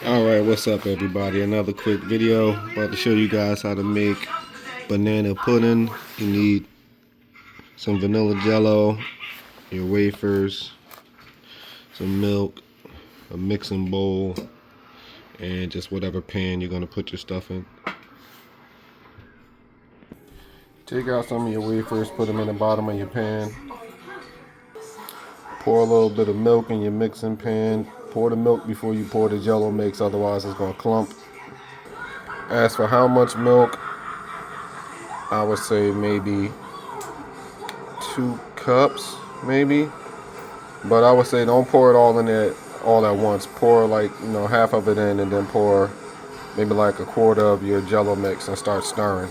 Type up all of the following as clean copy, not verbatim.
Alright, what's up everybody? Another quick video. About to show you guys how to make banana pudding. You need some vanilla jello, your wafers, some milk, a mixing bowl, and just whatever pan you're going to put your stuff in. Take out some of your wafers, put them in the bottom of your pan. Pour a little bit of milk in your mixing pan. Pour the milk before you pour the jello mix, otherwise it's going to clump. As for how much milk, I would say maybe 2 cups, maybe. But I would say don't pour it all in there all at once. Pour like, half of it in, and then pour maybe like a quarter of your jello mix and start stirring.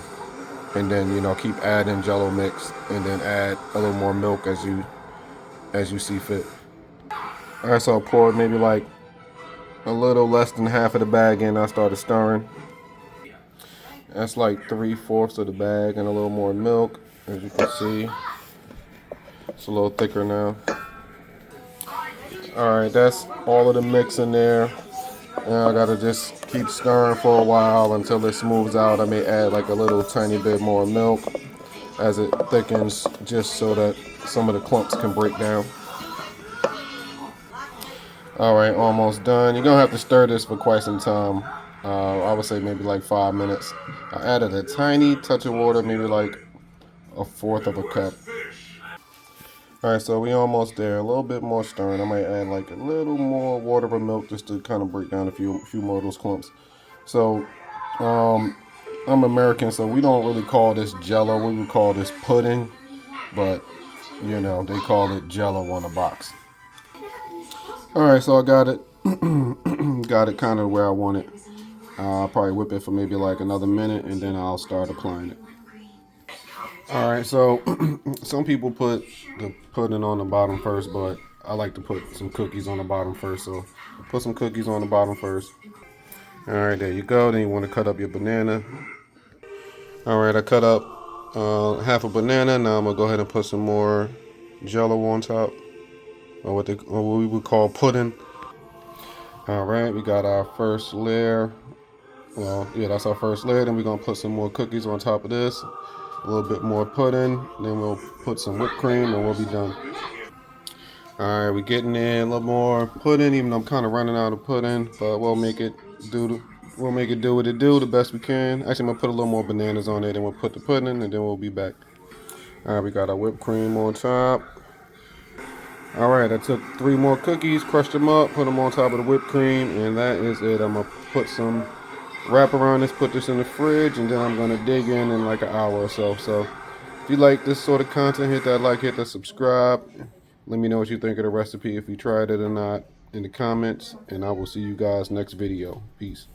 And then, keep adding jello mix and then add a little more milk as you see fit. Alright, so I poured maybe like a little less than half of the bag in. I started stirring. That's like 3/4 of the bag and a little more milk. As you can see, it's a little thicker now. Alright, that's all of the mix in there. Now I gotta just keep stirring for a while until it smooths out. I may add like a little tiny bit more milk as it thickens, just so that some of the clumps can break down. Alright, almost done. You're gonna have to stir this for quite some time. I would say maybe like 5 minutes. I added a tiny touch of water, maybe like 1/4 of a cup. Alright, so we almost there. A little bit more stirring. I might add like a little more water or milk just to kind of break down a few more of those clumps. So, I'm American, so we don't really call this jello. We would call this pudding, but they call it jello on the box. Alright, so I got it. Got it kind of where I want it. I'll probably whip it for maybe like another minute, and then I'll start applying it. Alright, so some people put the pudding on the bottom first, but I like to put some cookies on the bottom first. So put some cookies on the bottom first. Alright, there you go. Then you want to cut up your banana. Alright, I cut up half a banana. Now I'm going to go ahead and put some more jello on top, or what we would call pudding. Alright, we got our first layer. Well, yeah, that's our first layer. Then we're going to put some more cookies on top of this. A little bit more pudding. Then we'll put some whipped cream and we'll be done. Alright, we're getting in a little more pudding, even though I'm kind of running out of pudding. But we'll make it do what it do the best we can. Actually, I'm going to put a little more bananas on it. Then we'll put the pudding and then we'll be back. Alright, we got our whipped cream on top. Alright, I took 3 more cookies, crushed them up, put them on top of the whipped cream, and that is it. I'm going to put some wrap around this, put this in the fridge, and then I'm going to dig in like an hour or so. So if you like this sort of content, hit that like, hit that subscribe. Let me know what you think of the recipe, if you tried it or not, in the comments, and I will see you guys next video. Peace.